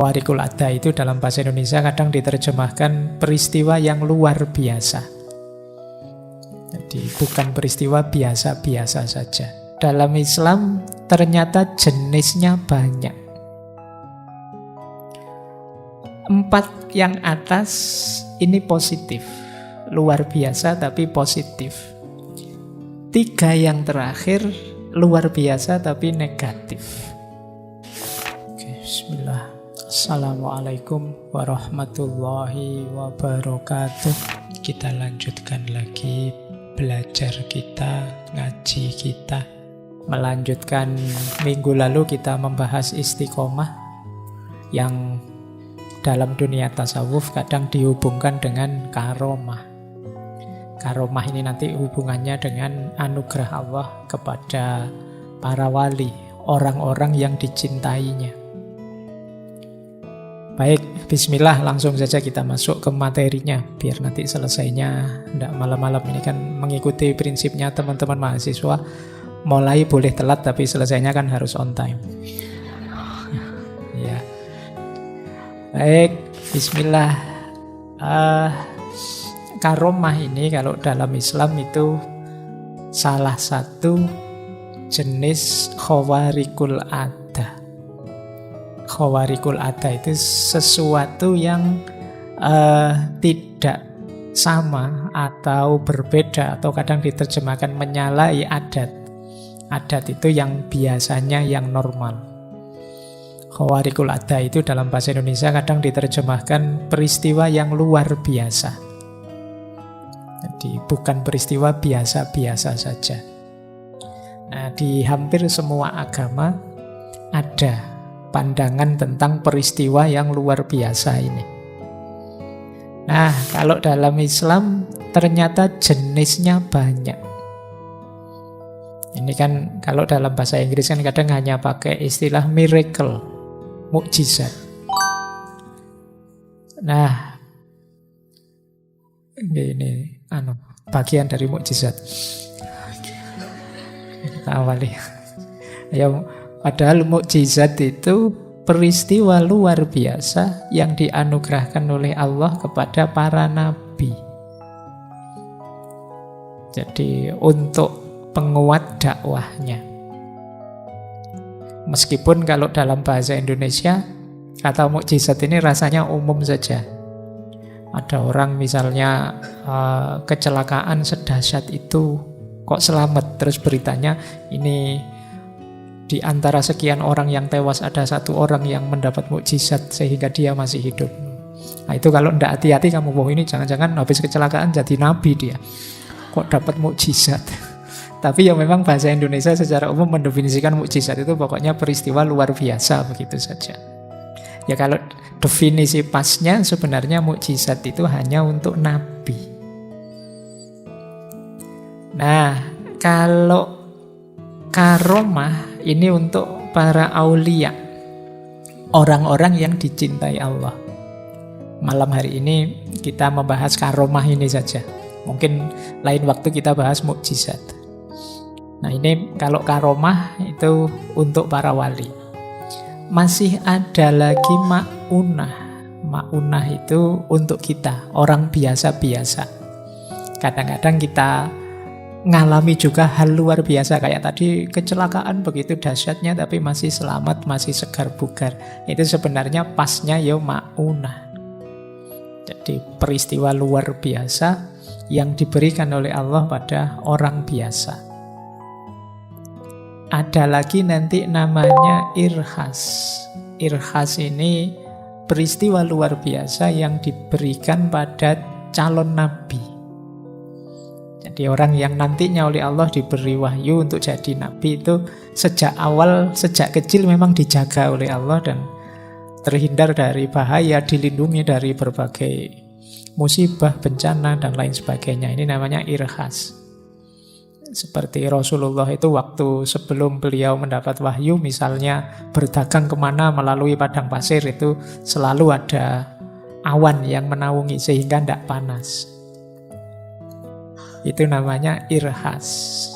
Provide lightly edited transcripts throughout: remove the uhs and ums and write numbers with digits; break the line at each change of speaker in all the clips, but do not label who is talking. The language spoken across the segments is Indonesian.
Warikul Ada itu dalam bahasa Indonesia kadang diterjemahkan peristiwa yang luar biasa. Jadi bukan peristiwa biasa-biasa saja. Dalam Islam ternyata jenisnya banyak. 4 yang atas ini positif, luar biasa tapi positif. 3 yang terakhir luar biasa tapi negatif. Oke, bismillah. Assalamualaikum warahmatullahi wabarakatuh. Kita lanjutkan lagi belajar kita, ngaji kita. Melanjutkan minggu lalu kita membahas istiqomah yang dalam dunia tasawuf kadang dihubungkan dengan karomah. Karomah ini nanti hubungannya dengan anugerah Allah kepada para wali, orang-orang yang dicintainya. Baik, bismillah, langsung saja kita masuk ke materinya biar nanti selesainya tidak malam-malam. Ini kan mengikuti prinsipnya teman-teman mahasiswa, mulai boleh telat tapi selesainya kan harus on time. Ya. Baik, bismillah. Karomah ini kalau dalam Islam itu salah satu jenis khawarikul ada. Khawarikul Ada itu sesuatu yang tidak sama atau berbeda atau kadang diterjemahkan menyalahi adat. Adat itu yang biasanya yang normal. Khawarikul Ada itu dalam bahasa Indonesia kadang diterjemahkan peristiwa yang luar biasa. Jadi bukan peristiwa biasa-biasa saja. Nah, di hampir semua agama ada pandangan tentang peristiwa yang luar biasa ini. Nah, kalau dalam Islam ternyata jenisnya banyak. Ini kan kalau dalam bahasa Inggris kan kadang hanya pakai istilah miracle, mukjizat. Nah, ini bagian dari mukjizat. Kita awali. Ya, padahal mukjizat itu peristiwa luar biasa yang dianugerahkan oleh Allah kepada para nabi. Jadi untuk penguat dakwahnya. Meskipun kalau dalam bahasa Indonesia kata mukjizat ini rasanya umum saja. Ada orang misalnya kecelakaan sedahsyat itu kok selamat, terus beritanya ini di antara sekian orang yang tewas ada 1 orang yang mendapat mukjizat sehingga dia masih hidup. Nah itu kalau tidak hati-hati kamu, wah ini jangan-jangan habis kecelakaan jadi nabi dia. Kok dapat mukjizat? Tapi ya memang bahasa Indonesia secara umum mendefinisikan mukjizat itu pokoknya peristiwa luar biasa begitu saja. Ya kalau definisi pasnya sebenarnya mukjizat itu hanya untuk nabi. Nah, kalau karomah ini untuk para aulia, orang-orang yang dicintai Allah. Malam hari ini kita membahas karomah ini saja. Mungkin lain waktu kita bahas mukjizat. Nah ini kalau karomah itu untuk para wali. Masih ada lagi ma'unah. Ma'unah itu untuk kita, orang biasa-biasa. Kadang-kadang kita ngalami juga hal luar biasa kayak tadi kecelakaan begitu dahsyatnya tapi masih selamat, masih segar bugar. Itu sebenarnya pasnya ya ma'unah. Jadi peristiwa luar biasa yang diberikan oleh Allah pada orang biasa. Ada lagi nanti namanya irhas. Irhas ini peristiwa luar biasa yang diberikan pada calon nabi. Jadi orang yang nantinya oleh Allah diberi wahyu untuk jadi nabi itu sejak awal, sejak kecil memang dijaga oleh Allah dan terhindar dari bahaya, dilindungi dari berbagai musibah, bencana, dan lain sebagainya. Ini namanya irhas. Seperti Rasulullah itu waktu sebelum beliau mendapat wahyu, misalnya berdagang kemana melalui padang pasir itu selalu ada awan yang menaungi sehingga tidak panas. Itu namanya irhas.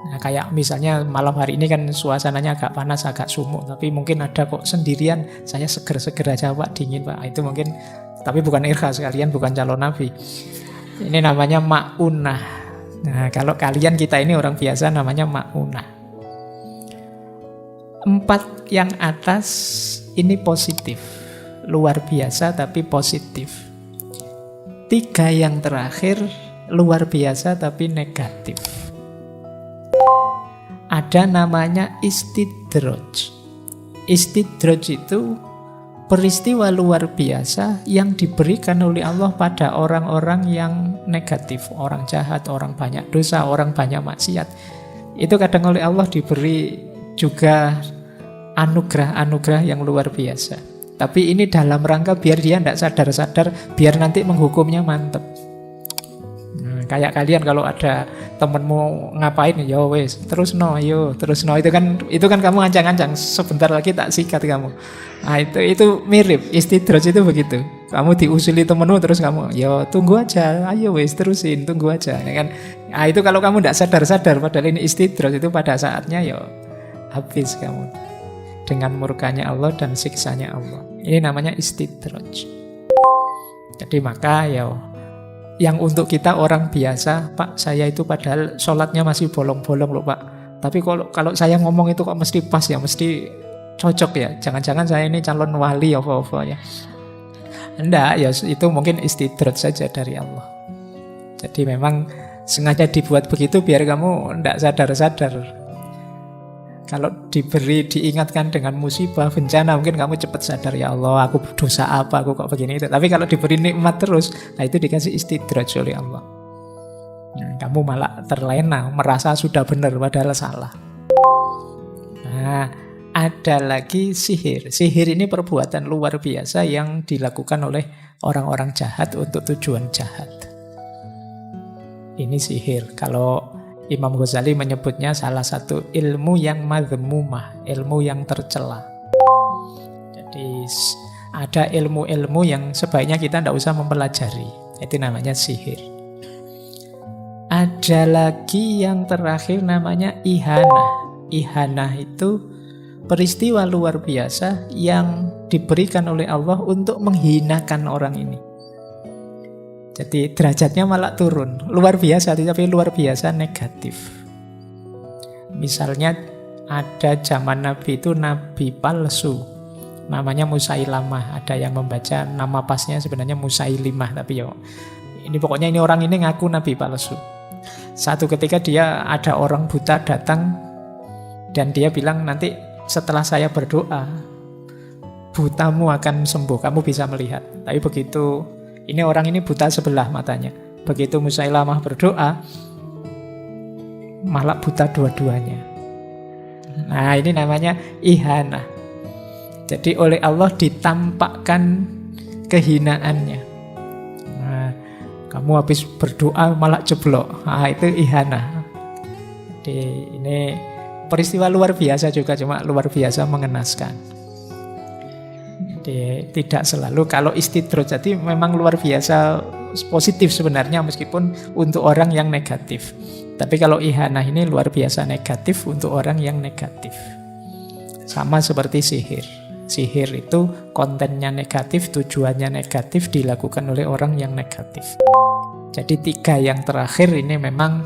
Nah, kayak misalnya malam hari ini kan suasananya agak panas, agak sumuk, tapi mungkin ada kok sendirian, saya seger-seger aja Pak, dingin Pak. Itu mungkin, tapi bukan irha sekalian, bukan calon nabi. Ini namanya ma'unah. Nah, kalau kalian, kita ini orang biasa, namanya ma'unah. 4 yang atas ini positif, luar biasa tapi positif. 3 yang terakhir luar biasa tapi negatif. Ada namanya istidraj. Istidraj itu peristiwa luar biasa yang diberikan oleh Allah pada orang-orang yang negatif, orang jahat, orang banyak dosa, orang banyak maksiat. Itu kadang oleh Allah diberi juga anugerah-anugerah yang luar biasa. Tapi ini dalam rangka biar dia tidak sadar-sadar, biar nanti menghukumnya mantep. Kayak kalian kalau ada temenmu ngapain, ya wes terus no, yo terus no, itu kan kamu ancang-ancang, sebentar lagi tak sikat kamu. Nah, itu mirip istidraj itu begitu. Kamu diusili temenmu terus kamu, yo tunggu aja, ayo wes terusin, tunggu aja, ya kan? Nah, itu kalau kamu tidak sadar-sadar, padahal ini istidraj, itu pada saatnya yo habis kamu dengan murkanya Allah dan siksanya Allah. Ini namanya istidraj. Jadi maka yo, yang untuk kita orang biasa, Pak, saya itu padahal sholatnya masih bolong-bolong loh Pak. Tapi kalau saya ngomong itu kok mesti pas ya, mesti cocok ya. Jangan-jangan saya ini calon wali apa-apa ya. Enggak, ya itu mungkin istidraj saja dari Allah. Jadi memang sengaja dibuat begitu biar kamu enggak sadar-sadar. Kalau diingatkan dengan musibah, bencana, mungkin kamu cepat sadar, ya Allah, aku dosa apa, aku kok begini itu. Tapi kalau diberi nikmat terus, nah itu dikasih istidraj oleh Allah. Kamu malah terlena, merasa sudah benar padahal salah. Nah, ada lagi sihir. Sihir ini perbuatan luar biasa yang dilakukan oleh orang-orang jahat untuk tujuan jahat. Ini sihir. Kalau Imam Ghazali menyebutnya salah satu ilmu yang madhmumah, ilmu yang tercela. Jadi ada ilmu-ilmu yang sebaiknya kita tidak usah mempelajari. Itu namanya sihir. Ada lagi yang terakhir namanya ihanah. Ihanah itu peristiwa luar biasa yang diberikan oleh Allah untuk menghinakan orang ini. Jadi derajatnya malah turun. Luar biasa, tapi luar biasa negatif. Misalnya ada zaman Nabi itu Nabi palsu, namanya Musailamah. Ada yang membaca nama pasnya sebenarnya Musailimah, tapi ini pokoknya ini orang ini ngaku Nabi palsu. Satu ketika dia ada orang buta datang dan dia bilang, nanti setelah saya berdoa butamu akan sembuh, kamu bisa melihat. Tapi begitu ini orang ini buta sebelah matanya. Begitu Musailamah berdoa, malah buta dua-duanya. Nah, ini namanya ihanah. Jadi oleh Allah ditampakkan kehinaannya. Nah, kamu habis berdoa malah jeblok. Nah, itu ihanah. Jadi ini peristiwa luar biasa juga, cuma luar biasa mengenaskan. Tidak selalu kalau istidraj, jadi memang luar biasa positif sebenarnya meskipun untuk orang yang negatif. Tapi kalau ihanah ini luar biasa negatif untuk orang yang negatif. Sama seperti sihir. Sihir itu kontennya negatif, tujuannya negatif, dilakukan oleh orang yang negatif. Jadi 3 yang terakhir ini memang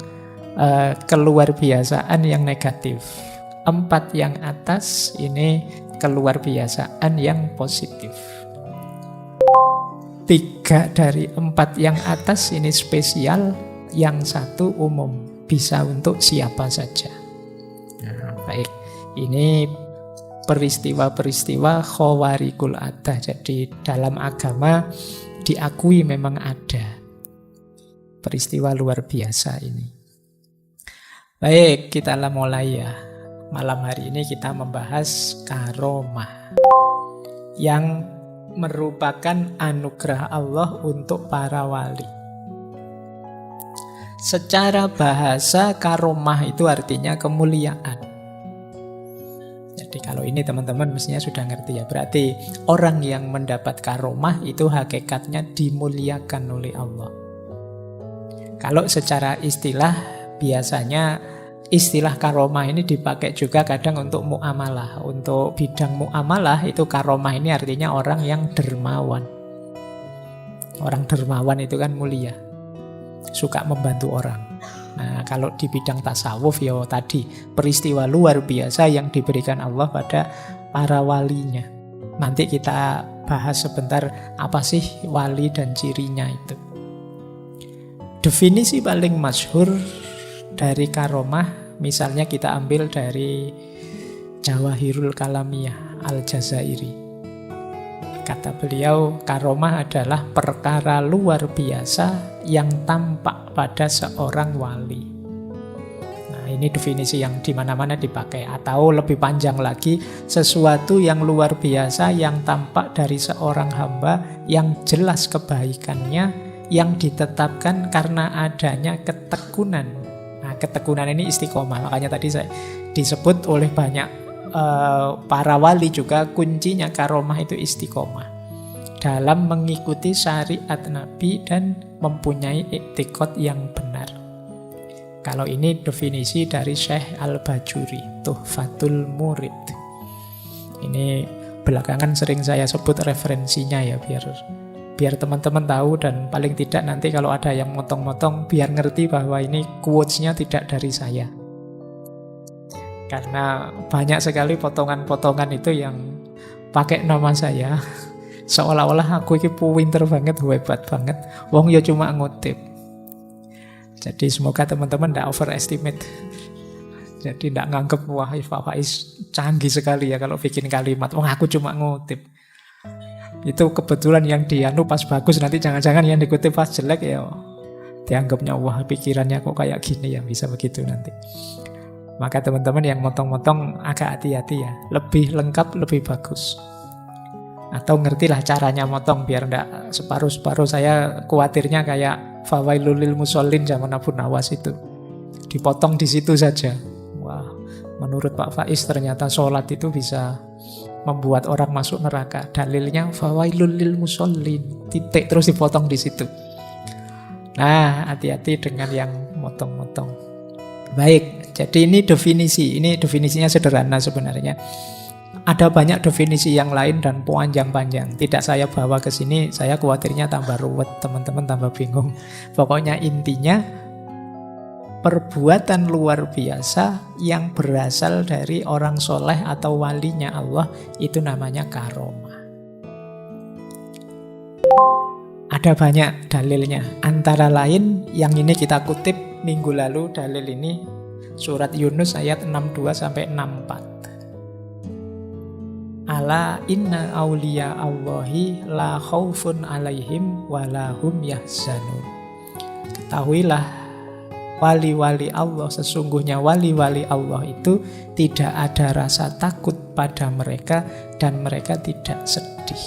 keluarbiasaan yang negatif. 4 yang atas ini keluarbiasaan yang positif. 3 dari 4 yang atas ini spesial, yang 1 umum, bisa untuk siapa saja. Nah, baik, ini peristiwa-peristiwa khawarikul adah. Jadi dalam agama diakui memang ada peristiwa luar biasa ini. Baik, kita mulai ya. Malam hari ini kita membahas karomah yang merupakan anugerah Allah untuk para wali. Secara bahasa karomah itu artinya kemuliaan. Jadi kalau ini teman-teman mestinya sudah ngerti ya. Berarti orang yang mendapat karomah itu hakikatnya dimuliakan oleh Allah. Kalau secara istilah biasanya istilah karomah ini dipakai juga kadang untuk muamalah. Untuk bidang muamalah itu karomah ini artinya orang yang dermawan. Orang dermawan itu kan mulia, suka membantu orang. Nah, kalau di bidang tasawuf ya tadi peristiwa luar biasa yang diberikan Allah pada para walinya. Nanti kita bahas sebentar apa sih wali dan cirinya itu. Definisi paling masyhur dari karomah, misalnya kita ambil dari Jawahirul Kalamiyah Al-Jazairi. Kata beliau, karomah adalah perkara luar biasa yang tampak pada seorang wali. Nah, ini definisi yang dimana-mana dipakai. Atau lebih panjang lagi, sesuatu yang luar biasa yang tampak dari seorang hamba yang jelas kebaikannya, yang ditetapkan karena adanya ketekunan. Nah, ketekunan ini istiqomah. Makanya tadi saya disebut oleh banyak para wali juga kuncinya karomah itu istiqomah dalam mengikuti syariat Nabi dan mempunyai iktikad yang benar. Kalau ini definisi dari Syekh Al-Bajuri, Tuhfatul Murid. Ini belakangan sering saya sebut referensinya ya, biar teman-teman tahu, dan paling tidak nanti kalau ada yang motong-motong biar ngerti bahwa ini quotes-nya tidak dari saya. Karena banyak sekali potongan-potongan itu yang pakai nama saya, seolah-olah aku ini pinter banget, hebat banget. Wong ya cuma ngutip. Jadi semoga teman-teman tidak overestimate. Jadi tidak nganggep wah Faiz canggih sekali ya kalau bikin kalimat. Wong aku cuma ngutip. Itu kebetulan yang dianu pas bagus, nanti jangan-jangan yang dikutip pas jelek ya dianggapnya wah pikirannya kok kayak gini ya, bisa begitu nanti. Maka teman-teman yang motong-motong agak hati-hati ya. Lebih lengkap, lebih bagus. Atau ngertilah caranya motong biar enggak separuh-separuh. Saya khawatirnya kayak Fawailul lil Musallin zaman Abu Nawas itu. Dipotong di situ saja. Wah, menurut Pak Faiz ternyata sholat itu bisa membuat orang masuk neraka. Dalilnya Fawailul lil Musallin. Titik terus dipotong di situ. Nah, hati-hati dengan yang motong-motong. Baik, jadi ini definisi. Ini definisinya sederhana sebenarnya. Ada banyak definisi yang lain dan panjang-panjang. Tidak saya bawa ke sini, saya khawatirnya tambah ruwet, teman-teman tambah bingung. Pokoknya intinya, perbuatan luar biasa yang berasal dari orang soleh atau walinya Allah, itu namanya karomah. Ada banyak dalilnya. Antara lain, yang ini kita kutip minggu lalu, dalil ini surat Yunus ayat 62-64. Ala inna awliya Allahi la khaufun alaihim wa lahum yahzanun. Ketahuilah, wali-wali Allah, sesungguhnya wali-wali Allah itu tidak ada rasa takut pada mereka dan mereka tidak sedih.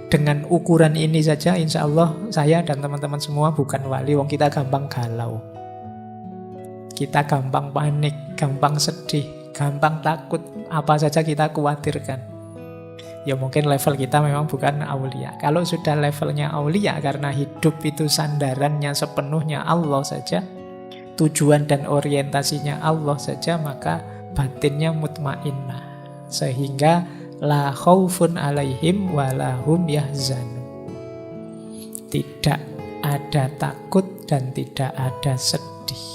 Dengan ukuran ini saja insya Allah saya dan teman-teman semua bukan wali. Wong kita gampang galau, kita gampang panik, gampang sedih, gampang takut, apa saja kita khawatirkan. Ya mungkin level kita memang bukan aulia. Kalau sudah levelnya aulia, karena hidup itu sandarannya sepenuhnya Allah saja, tujuan dan orientasinya Allah saja, maka batinnya mutmainnah. Sehingga la khaufun alaihim wa lahum yahzanun. Tidak ada takut dan tidak ada sedih.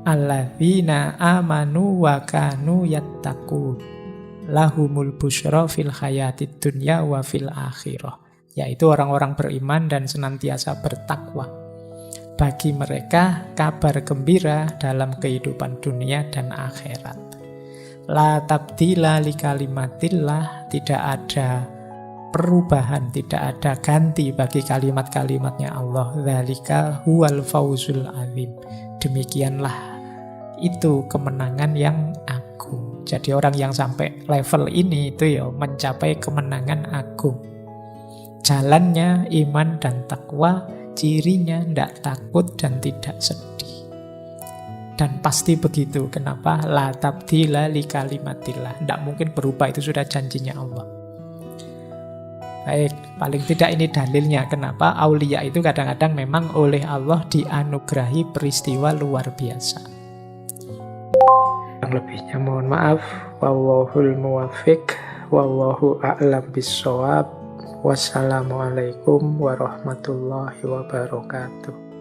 Alladzina amanu wa kanu yattaqun lahumul busyra fil hayatid dunya wa fil akhirah. Yaitu orang-orang beriman dan senantiasa bertakwa. Bagi mereka kabar gembira dalam kehidupan dunia dan akhirat. La tabdila li kalimatillah, tidak ada perubahan, tidak ada ganti bagi kalimat-kalimatnya Allah. Dzalika huwal fauzul azim. Demikianlah itu kemenangan yang agung. Jadi orang yang sampai level ini itu ya mencapai kemenangan agung. Jalannya iman dan takwa, cirinya tidak takut dan tidak sedih. Dan pasti begitu. Kenapa? La tabdila li kalimatillah. Tidak mungkin berubah, itu sudah janjinya Allah. Baik, paling tidak ini dalilnya kenapa aulia itu kadang-kadang memang oleh Allah dianugerahi peristiwa luar biasa. Yang lebihnya mohon maaf. Wallahul muwaffiq, wallahu a'lam bissawab. Wassalamualaikum warahmatullahi wabarakatuh.